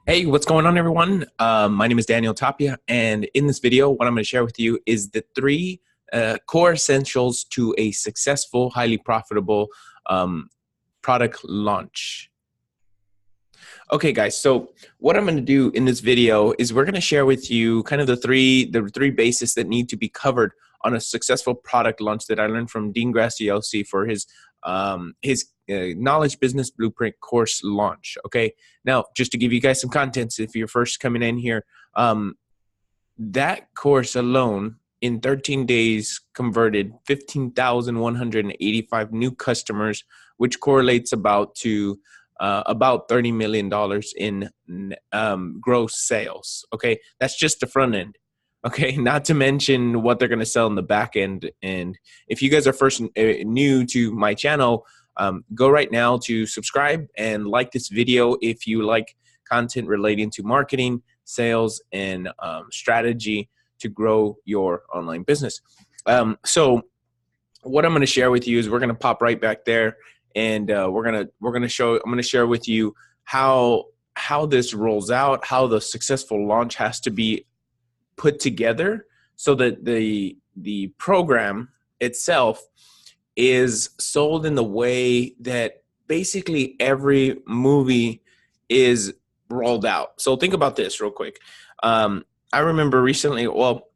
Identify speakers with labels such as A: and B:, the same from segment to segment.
A: Hey, what's going on, everyone? My name is Daniel Tapia, and in this video, what I'm going to share with you is the three core essentials to a successful, highly profitable um, product launch. Okay, guys, so what I'm going to do in this video is we're going to share with you kind of the three bases that need to be covered on a successful product launch that I learned from Dean Graziosi for his knowledge business blueprint course launch. Okay, now just to give you guys some context, if you're first coming in here, that course alone in 13 days converted 15,185 new customers, which correlates about $30 million in gross sales. Okay, that's just the front end. Okay, not to mention what they're going to sell in the back end. And if you guys are first new to my channel, go right now to subscribe and like this video if you like content relating to marketing, sales, and strategy to grow your online business. So what I'm going to share with you is we're going to pop right back there, and we're gonna show. I'm going to share with you how this rolls out, how the successful launch has to be put together, so that the program itself is sold in the way that basically every movie is rolled out. So think about this real quick. I remember recently. Well,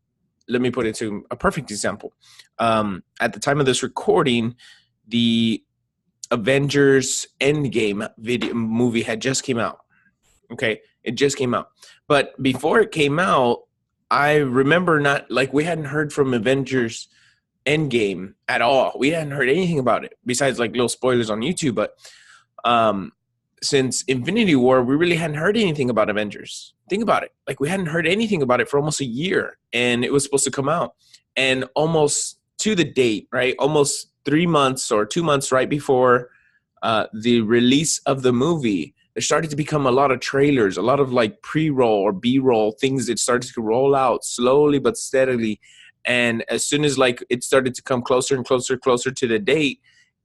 A: let me put it to a perfect example. At the time of this recording, the Avengers Endgame movie had just came out. Okay, it just came out. But before it came out, I remember we hadn't heard from Avengers Endgame at all. We hadn't heard anything about it besides like little spoilers on YouTube. But since Infinity War, we really hadn't heard anything about Avengers. Think about it. Like, we hadn't heard anything about it for almost a year, and it was supposed to come out. And almost to the date, right? Almost 3 months or 2 months right before the release of the movie, there started to become a lot of trailers, a lot of like pre-roll or B-roll things that started to roll out slowly but steadily. And as soon as like it started to come closer and closer to the date,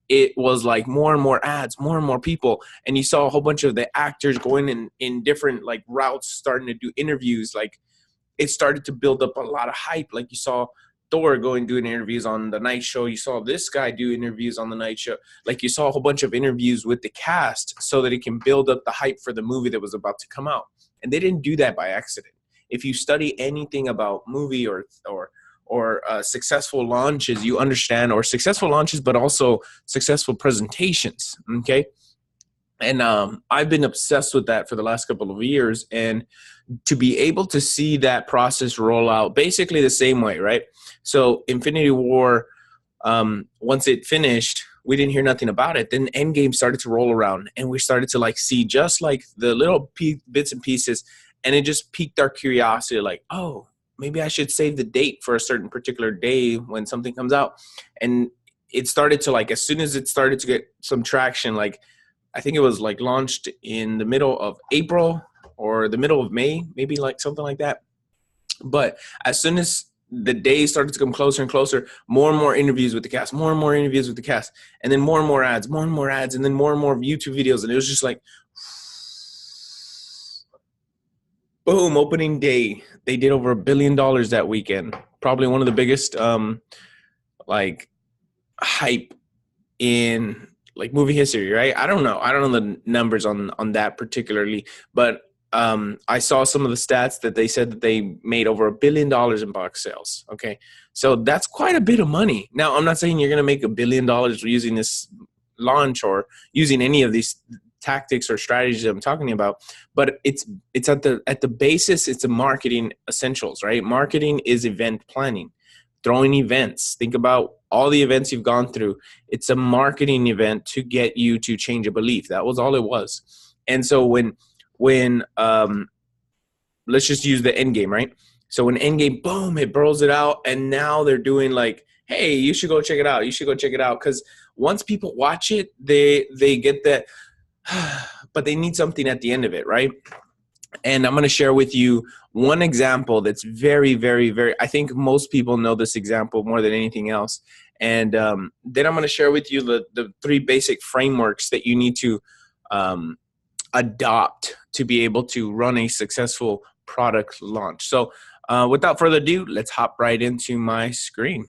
A: it was like more and more ads, more and more people. And you saw a whole bunch of the actors going in different like routes, starting to do interviews. Like, it started to build up a lot of hype. Like, you saw Thor going doing interviews on the night show. You saw this guy do interviews on the night show. Like, you saw a whole bunch of interviews with the cast so that it can build up the hype for the movie that was about to come out. And they didn't do that by accident. If you study anything about movie or successful launches, you understand, or successful launches, but also successful presentations. Okay. And I've been obsessed with that for the last couple of years. And to be able to see that process roll out basically the same way, right? So Infinity War, once it finished, we didn't hear nothing about it. Then Endgame started to roll around, and we started to like see just like the little bits and pieces, and it just piqued our curiosity. Like, oh, maybe I should save the date for a certain particular day when something comes out. And it started to, like, as soon as it started to get some traction, like, I think it was like launched in the middle of April or the middle of May, maybe like something like that. But as soon as the days started to come closer and closer, more and more interviews with the cast, more and more interviews with the cast, and then more and more ads, and then more and more YouTube videos. And it was just like, boom, opening day. They did over $1 billion that weekend. Probably one of the biggest like hype in like movie history, right? I don't know the numbers on that particularly, but I saw some of the stats that they said that they made over $1 billion in box sales. Okay, so that's quite a bit of money. Now, I'm not saying you're going to make $1 billion using this launch or using any of these tactics or strategies I'm talking about, but it's at the basis, it's a marketing essentials, right? Marketing is event planning, throwing events. Think about all the events you've gone through. It's a marketing event to get you to change a belief. That was all it was. And so when let's just use the end game, right? So when Endgame, boom, it burls it out, and now they're doing like, hey, you should go check it out. You should go check it out, because once people watch it, they get that, but they need something at the end of it, right? And I'm going to share with you one example that's very, very, very, I think most people know this example more than anything else. And then I'm going to share with you the three basic frameworks that you need to adopt to be able to run a successful product launch. So without further ado, let's hop right into my screen.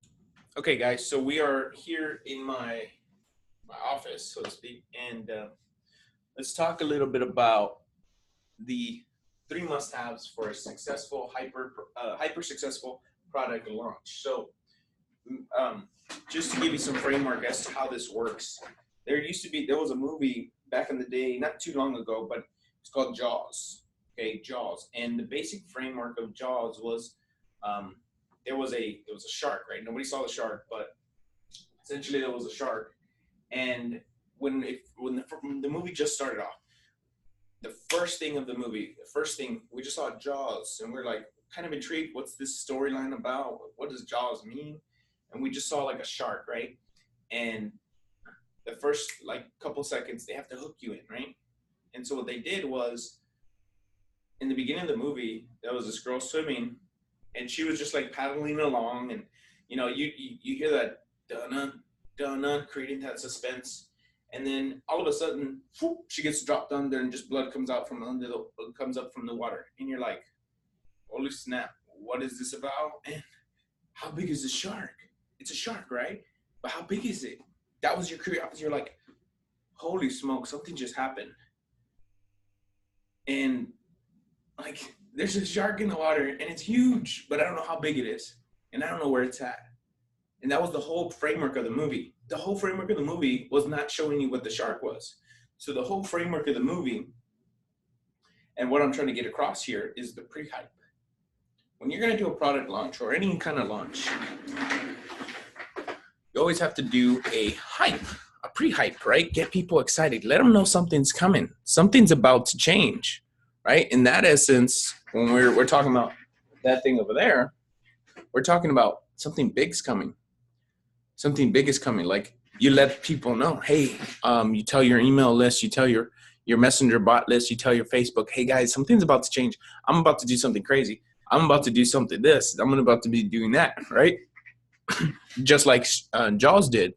A: Okay, guys, so we are here in my office, so to speak, and let's talk a little bit about the three must-haves for a successful hyper successful product launch. So um, just to give you some framework as to how this works, there was a movie back in the day, not too long ago, but it's called Jaws. Okay, Jaws, and the basic framework of Jaws was there was a shark, right? Nobody saw the shark, but essentially there was a shark, and when the movie just started off, the first thing of the movie, the first thing we just saw Jaws, and we're like kind of intrigued. What's this storyline about? What does Jaws mean? And we just saw like a shark, right? And the first like couple seconds, they have to hook you in, right? And so what they did was, in the beginning of the movie, there was this girl swimming, and she was just like paddling along, and you hear that dun dun creating that suspense, and then all of a sudden, whoop, she gets dropped under, and just blood comes out from comes up from the water, and you're like, holy snap, what is this about? And how big is the shark? It's a shark, right? But how big is it? That was your curiosity. You're like, holy smoke, something just happened. And like, there's a shark in the water, and it's huge, but I don't know how big it is, and I don't know where it's at. And that was the whole framework of the movie. The whole framework of the movie was not showing you what the shark was. So the whole framework of the movie, and what I'm trying to get across here, is the pre-hype. When you're going to do a product launch or any kind of launch, you always have to do a hype, a pre-hype, right? Get people excited. Let them know something's coming. Something's about to change, right? In that essence, when we're talking about that thing over there, we're talking about something big's coming. Something big is coming. Like, you let people know, hey, you tell your email list, you tell your messenger bot list, you tell your Facebook, hey guys, something's about to change. I'm about to do something crazy. I'm about to do something this. I'm about to be doing that, right? Just like Jaws did.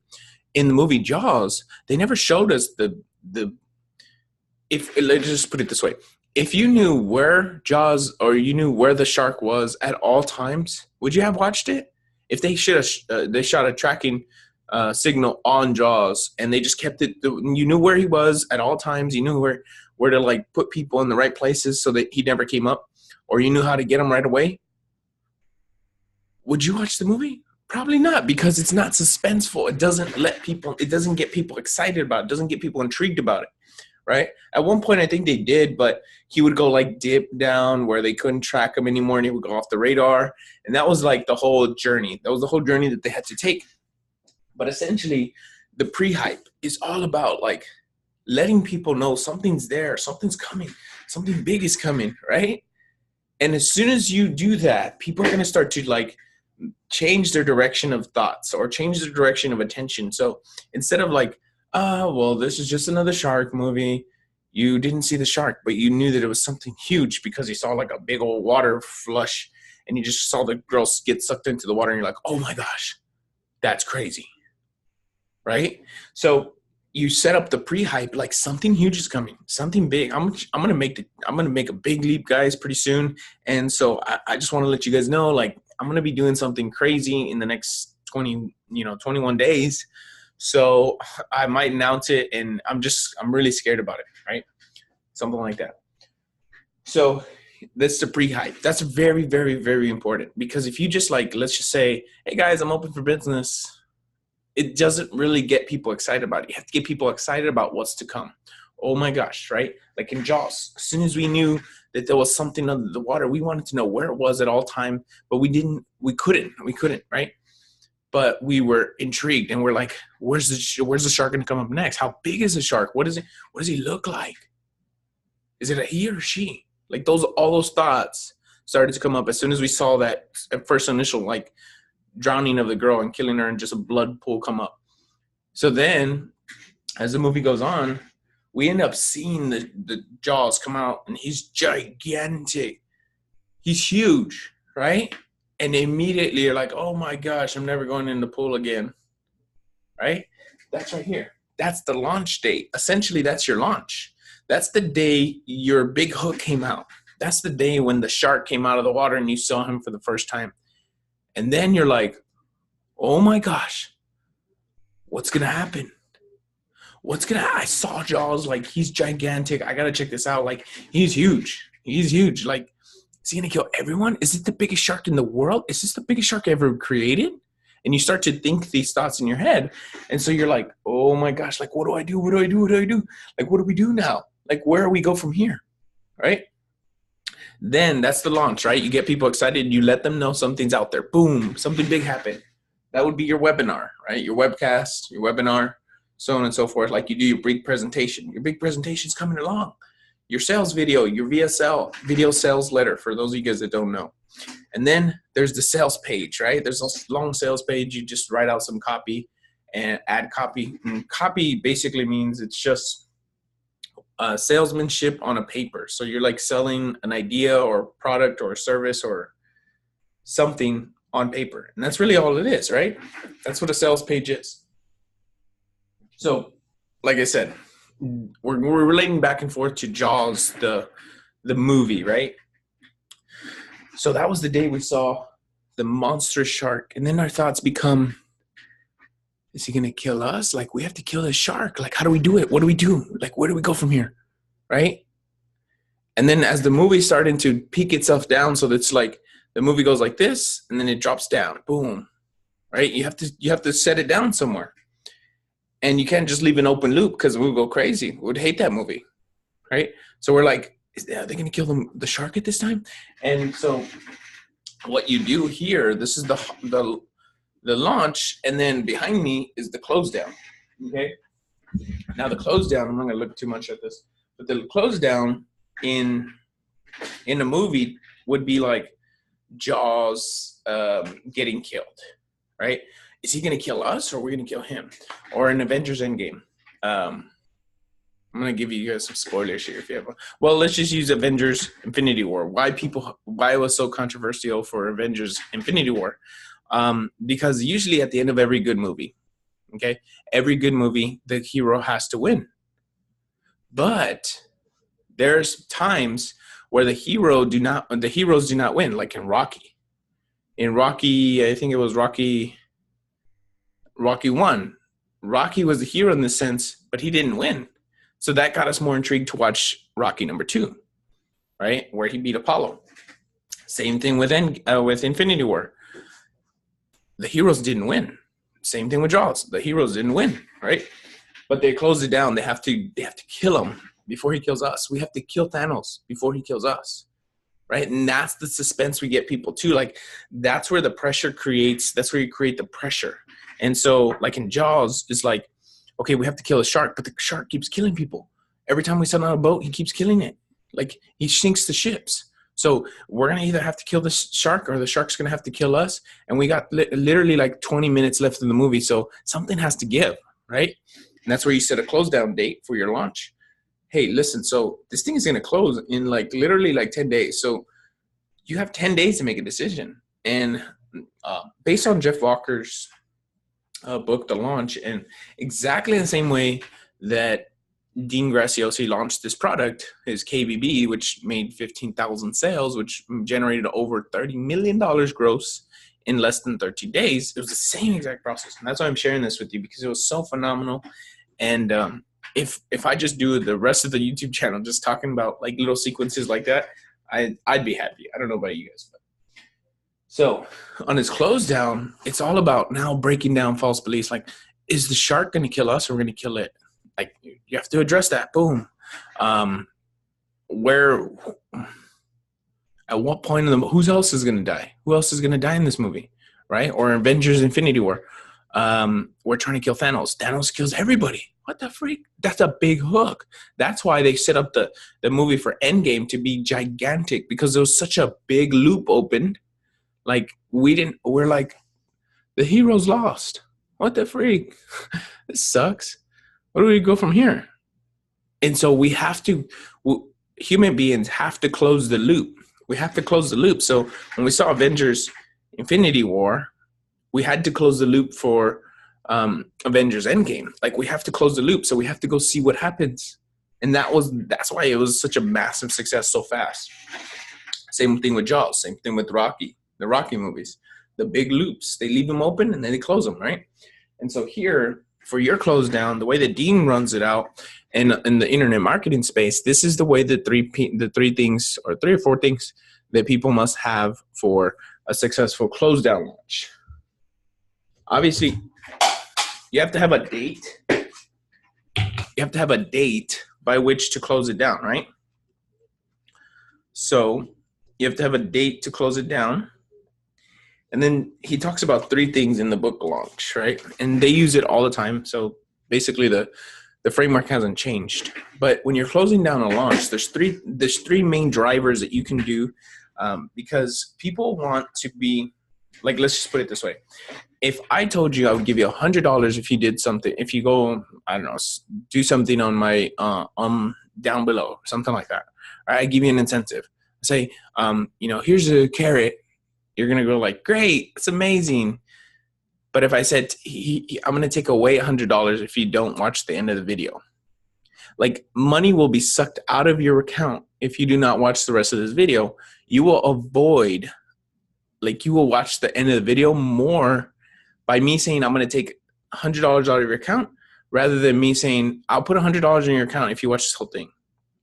A: In the movie Jaws, they never showed us let's just put it this way. If you knew where Jaws, or you knew where the shark was at all times, would you have watched it? If they shot a tracking signal on Jaws, and they just kept it, you knew where he was at all times. You knew where to like put people in the right places so that he never came up, or you knew how to get him right away. Would you watch the movie? Probably not, because it's not suspenseful. It doesn't get people excited about it. It doesn't get people intrigued about it, right? At one point, I think they did, but he would go like dip down where they couldn't track him anymore, and he would go off the radar. And that was like the whole journey. That was the whole journey that they had to take. But essentially, the pre-hype is all about like letting people know something's there, something's coming, something big is coming, right? And as soon as you do that, people are going to start to like change their direction of thoughts or change their direction of attention. So instead of like, well, this is just another shark movie, you didn't see the shark, but you knew that it was something huge because you saw like a big old water flush, and you just saw the girl get sucked into the water, and you're like, oh my gosh, that's crazy, right? So you set up the pre-hype, like something huge is coming, something big. I'm gonna make a big leap, guys, pretty soon. And so I just want to let you guys know, like, I'm gonna be doing something crazy in the next 21 days. So I might announce it, and I'm really scared about it, right? Something like that. So that's the pre-hype. That's very, very, very important, because if you just like, let's just say, hey guys, I'm open for business, it doesn't really get people excited about it. You have to get people excited about what's to come. Oh my gosh, right? Like in Jaws, as soon as we knew that there was something under the water, we wanted to know where it was at all time, but we couldn't, right? But we were intrigued, and we're like, where's the shark going to come up next? How big is the shark? What does he look like? Is it a he or she? Like all those thoughts started to come up as soon as we saw that first initial like drowning of the girl and killing her, and just a blood pool come up. So then, as the movie goes on, we end up seeing the Jaws come out, and he's gigantic. He's huge, right? And immediately you're like, oh my gosh, I'm never going in the pool again, right? That's right here. That's the launch date. Essentially, that's your launch. That's the day your big hook came out. That's the day when the shark came out of the water and you saw him for the first time. And then you're like, oh my gosh, what's going to happen? I saw Jaws, like, he's gigantic. I got to check this out. Like, he's huge. He's huge. Like, is he going to kill everyone? Is it the biggest shark in the world? Is this the biggest shark ever created? And you start to think these thoughts in your head. And so you're like, oh my gosh, like, what do I do? What do I do? What do I do? Like, what do we do now? Like, where do we go from here? Right? Then that's the launch, right? You get people excited. You let them know something's out there. Boom, something big happened. That would be your webinar, right? Your webcast, your webinar, so on and so forth. Like, you do your big presentation. Your big presentation's coming along. Your sales video, your VSL, video sales letter, for those of you guys that don't know. And then there's the sales page, right? There's a long sales page. You just write out some copy and add copy. And copy basically means it's just salesmanship on a paper. So you're like selling an idea or product or service or something on paper. And that's really all it is, right? That's what a sales page is. So, like I said, we're relating back and forth to Jaws, the movie, right? So that was the day we saw the monstrous shark. And then our thoughts become, is he going to kill us? Like, we have to kill this shark. Like, how do we do it? What do we do? Like, where do we go from here? Right? And then as the movie started to peak itself down, so that's like the movie goes like this, and then it drops down. Boom. Right? You have to set it down somewhere. And you can't just leave an open loop because we would go crazy. We would hate that movie. Right? So we're like, are they going to kill the shark at this time? And so what you do here, this is the launch, and then behind me is the close down. Okay. Now the close down, I'm not going to look too much at this, but the close down in a movie would be like Jaws getting killed, right? Is he going to kill us or are we going to kill him? Or in Avengers Endgame. I'm going to give you guys some spoilers here if you have one. Well, let's just use Avengers Infinity War. Why it was so controversial for Avengers Infinity War? Because usually at the end of every good movie, okay, every good movie, the hero has to win. But there's times where the heroes do not win, like in Rocky. In Rocky, I think it was Rocky 1. Rocky was the hero in this sense, but he didn't win. So that got us more intrigued to watch Rocky number 2, right, where he beat Apollo. Same thing with Infinity War. The heroes didn't win. Same thing with Jaws. The heroes didn't win, right? But they closed it down. They have to kill him before he kills us. We have to kill Thanos before he kills us, right? And that's the suspense we get people to. Like, that's where the pressure creates. That's where you create the pressure. And so, like in Jaws, it's like, okay, we have to kill a shark, but the shark keeps killing people. Every time we set on a boat, he keeps killing it. Like, he sinks the ships. So we're going to either have to kill the shark or the shark's going to have to kill us. And we got literally like 20 minutes left in the movie. So something has to give, right? And that's where you set a close down date for your launch. Hey, listen, so this thing is going to close in like literally like 10 days. So you have 10 days to make a decision. And based on Jeff Walker's book, The Launch, and exactly the same way that Dean Graziosi launched this product, his KBB, which made 15,000 sales, which generated over $30 million gross in less than 30 days. It was the same exact process. And that's why I'm sharing this with you, because it was so phenomenal. And if I just do the rest of the YouTube channel, just talking about like little sequences like that, I'd be happy. I don't know about you guys. But. So on his close down, it's all about now breaking down false beliefs. Like, is the shark going to kill us or we're going to kill it? Like, you have to address that. Boom. Where, at what point in who else is going to die? Who else is going to die in this movie? Right? Or Avengers Infinity War. We're trying to kill Thanos. Thanos kills everybody. What the freak? That's a big hook. That's why they set up the movie for Endgame to be gigantic, because there was such a big loop opened. Like, we're like, the hero's lost. What the freak? This sucks. Where do we go from here? And so human beings have to close the loop. We have to close the loop. So when we saw Avengers Infinity War, we had to close the loop for Avengers Endgame. Like, we have to close the loop. So we have to go see what happens. And that's why it was such a massive success so fast. Same thing with Jaws, same thing with the Rocky movies. The big loops, they leave them open and then they close them, right? And so here, for your close down, the way that Dean runs it out in the internet marketing space, this is the way the three things or 3 or 4 things that people must have for a successful close down launch. Obviously, you have to have a date. You have to have a date by which to close it down, right? So you have to have a date to close it down. And then he talks about 3 things in the book launch, right? And they use it all the time. So basically the framework hasn't changed. But when you're closing down a launch, there's three main drivers that you can do, because people want to be, like, let's just put it this way. If I told you I would give you $100 if you did something, if you go, I don't know, do something on my down below, something like that, right? I give you an incentive. Say, here's a carrot. You're gonna go like, great, it's amazing. But if I said I'm gonna take away $100 if you don't watch the end of the video, like, money will be sucked out of your account if you do not watch the rest of this video. You will avoid, like, you will watch the end of the video more by me saying I'm going to take $100 out of your account rather than me saying I'll put $100 in your account if you watch this whole thing.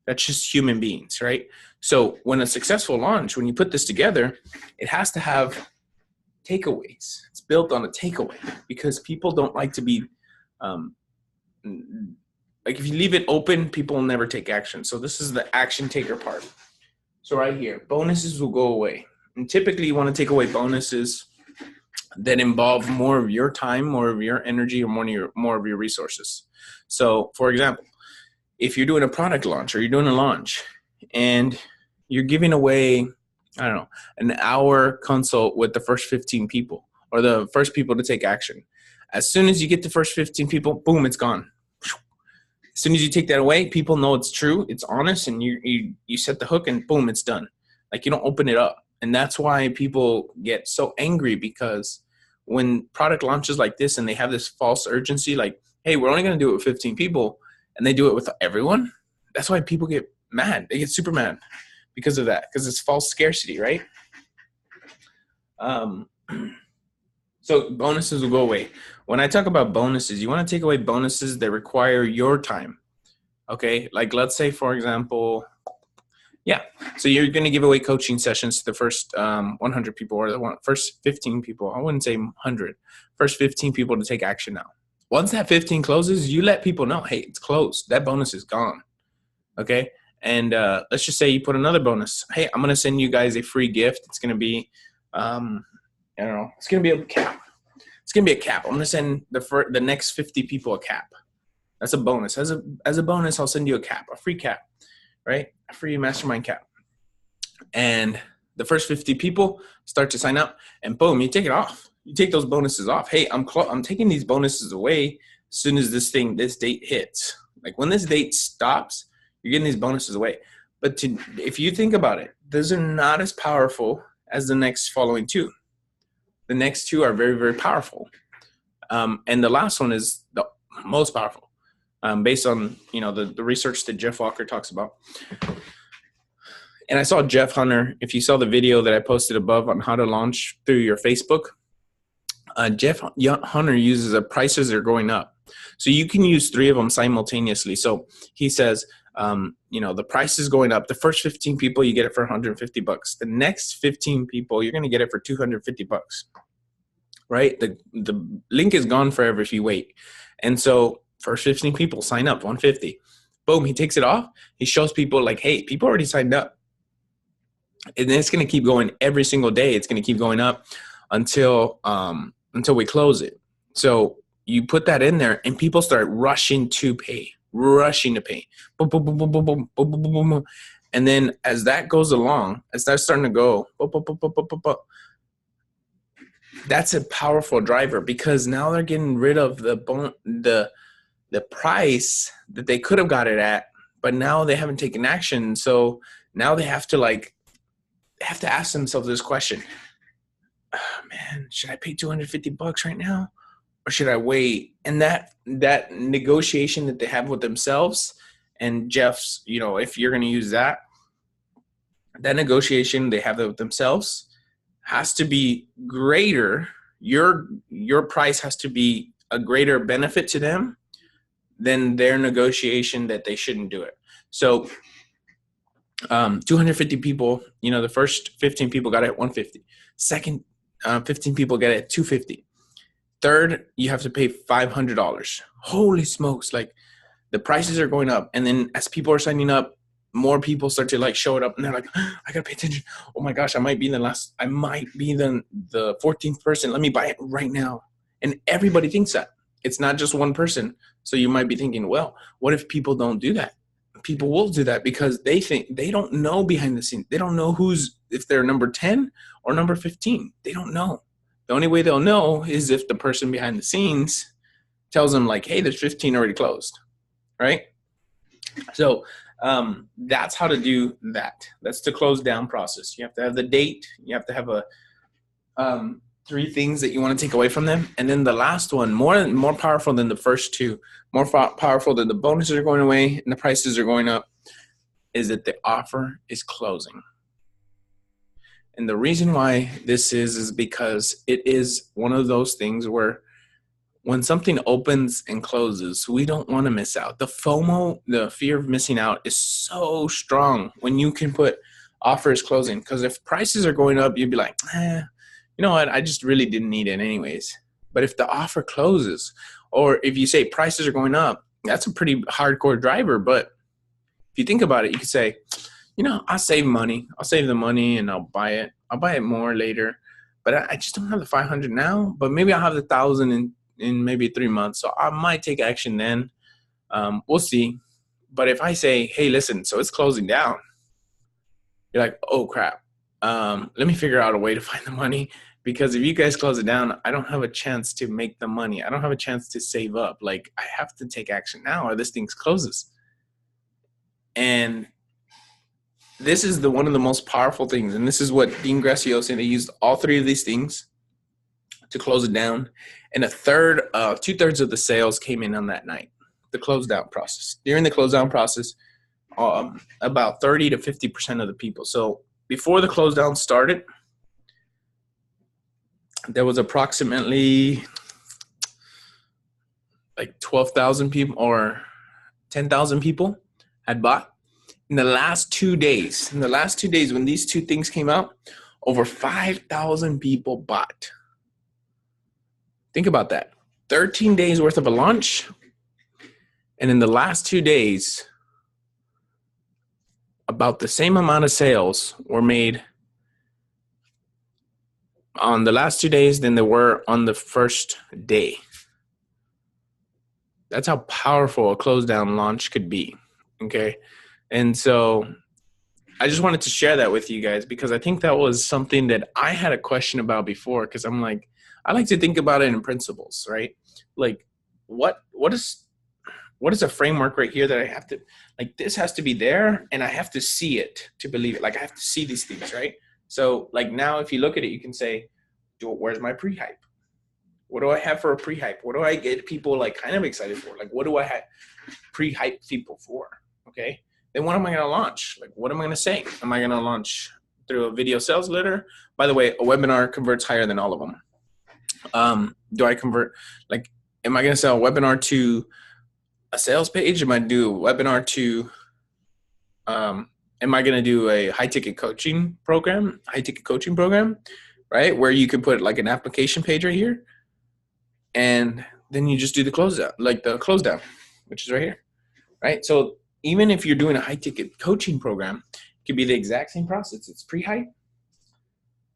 A: That's just human beings, right? So when a successful launch, when you put this together, it has to have takeaways. It's built on a takeaway because people don't like to be, like, if you leave it open, people will never take action. So this is the action taker part. So right here, bonuses will go away. And typically you want to take away bonuses that involve more of your time, more of your energy, or more of your resources. So for example, if you're doing a product launch or you're doing a launch and you're giving away, I don't know, an hour consult with the first 15 people or the first people to take action. As soon as you get the first 15 people, boom, it's gone. As soon as you take that away, people know it's true, it's honest, and you set the hook and boom, it's done. Like, you don't open it up. And that's why people get so angry, because when product launches like this and they have this false urgency, like, hey, we're only going to do it with 15 people, and they do it with everyone, that's why people get mad. They get super mad because of that, because it's false scarcity, right? So bonuses will go away. When I talk about bonuses, you want to take away bonuses that require your time. Okay, like, let's say, for example, so you're going to give away coaching sessions to the first 100 people, or the first 15 people. I wouldn't say 100. First 15 people to take action now. Once that 15 closes, you let people know, hey, it's closed. That bonus is gone. Okay, and let's just say you put another bonus. Hey, I'm going to send you guys a free gift. It's going to be, I don't know, it's going to be a cap. It's going to be a cap. I'm going to send the next 50 people a cap. That's a bonus. As a bonus, I'll send you a cap, a free cap, right? A free mastermind cap. And the first 50 people start to sign up, and boom, you take it off. You take those bonuses off. Hey, I'm taking these bonuses away as soon as this date hits. Like, when this date stops, you're getting these bonuses away. But if you think about it, those are not as powerful as the next following 2. The next 2 are very, very powerful. And the last one is the most powerful, based on, the research that Jeff Walker talks about. And I saw Jeff Hunter, if you saw the video that I posted above on how to launch through your Facebook, Jeff Hunter uses a prices are going up. So you can use 3 of them simultaneously. So he says, the price is going up. The first 15 people, you get it for $150. The next 15 people, you're going to get it for $250, right? The link is gone forever if you wait. And so first 15 people sign up, $150. Boom, he takes it off. He shows people, like, hey, people already signed up. And then it's going to keep going every single day. It's going to keep going up until we close it. So you put that in there, and people start rushing to pay. Boom, boom, boom, boom, boom, boom, boom, boom, boom, boom. And then as that goes along, as that's starting to go, boom, boom, boom, boom, boom, boom, boom, that's a powerful driver, because now they're getting rid of the price that they could have got it at, but now they haven't taken action. So now they have to ask themselves this question: oh, man, should I pay $250 right now, or should I wait? And that negotiation that they have with themselves and Jeff's, if you're going to use that negotiation they have with themselves has to be greater. Your price has to be a greater benefit to them than their negotiation that they shouldn't do it. So 250 people, the first 15 people got it at 150. Second 15 people get it at 250. Third, you have to pay $500. Holy smokes, like the prices are going up. And then as people are signing up, more people start to like show it up, and they're like, I gotta pay attention. Oh my gosh, I might be the 14th person. Let me buy it right now. And everybody thinks that. It's not just one person. So you might be thinking, well, what if people don't do that? People will do that because they don't know behind the scenes. They don't know if they're number 10 or number 15. They don't know. The only way they'll know is if the person behind the scenes tells them like, hey, there's 15 already closed, right? So that's how to do that. That's the close down process. You have to have the date. You have to have a 3 things that you want to take away from them. And then the last one, more powerful than the first 2, more powerful than the bonuses are going away and the prices are going up, is that the offer is closing. And the reason why this is because it is one of those things where when something opens and closes, we don't want to miss out. The FOMO, the fear of missing out, is so strong when you can put offers closing. Because if prices are going up, you'd be like, you know what, I just really didn't need it anyways. But if the offer closes, or if you say prices are going up, that's a pretty hardcore driver. But if you think about it, you could say, I'll save money. I'll save the money and I'll buy it. I'll buy it more later. But I just don't have the 500 now. But maybe I'll have the 1,000 in maybe 3 months. So I might take action then. We'll see. But if I say, hey, listen, so it's closing down, you're like, oh, crap. Let me figure out a way to find the money. Because if you guys close it down, I don't have a chance to make the money. I don't have a chance to save up. Like, I have to take action now or this thing closes. And this is one of the most powerful things. And this is what Dean Graziosi, they used all 3 of these things to close it down. And 2/3 of the sales came in on that night, the close down process. During the close down process, about 30 to 50% of the people. So before the close down started, there was approximately like 12,000 people or 10,000 people had bought. In the last 2 days, when these 2 things came out, over 5,000 people bought. Think about that. 13 days worth of a launch. And in the last 2 days, about the same amount of sales were made on the last 2 days than there were on the first day. That's how powerful a close down launch could be. Okay. And so I just wanted to share that with you guys because I think that was something that I had a question about before, because I'm like, I like to think about it in principles, right? Like what is a framework right here that I have to, like, this has to be there and I have to see it to believe it. Like I have to see these things, right? So like now if you look at it, you can say, where's my pre-hype? What do I have for a pre-hype? What do I get people like kind of excited for? Like what do I have pre-hype people for? Okay. Then what am I going to launch? Like, what am I going to say? Am I going to launch through a video sales letter? By the way, a webinar converts higher than all of them. Do I convert, like, am I going to sell a webinar to a sales page? Am I do a webinar to, am I going to do a high ticket coaching program, right? Where you can put like an application page right here. And then you just do the close down, like the close down, which is right here, right? So even if you're doing a high ticket coaching program, it could be the exact same process. It's pre-hype,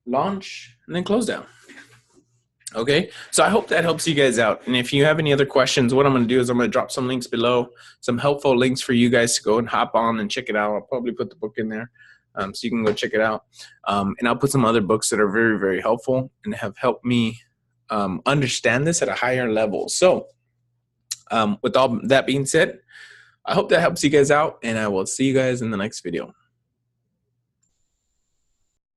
A: launch, and then close down. Okay, so I hope that helps you guys out. And if you have any other questions, what I'm going to do is I'm going to drop some links below, some helpful links for you guys to go and hop on and check it out. I'll probably put the book in there so you can go check it out. And I'll put some other books that are very, very helpful and have helped me understand this at a higher level. So with all that being said, I hope that helps you guys out, and I will see you guys in the next video.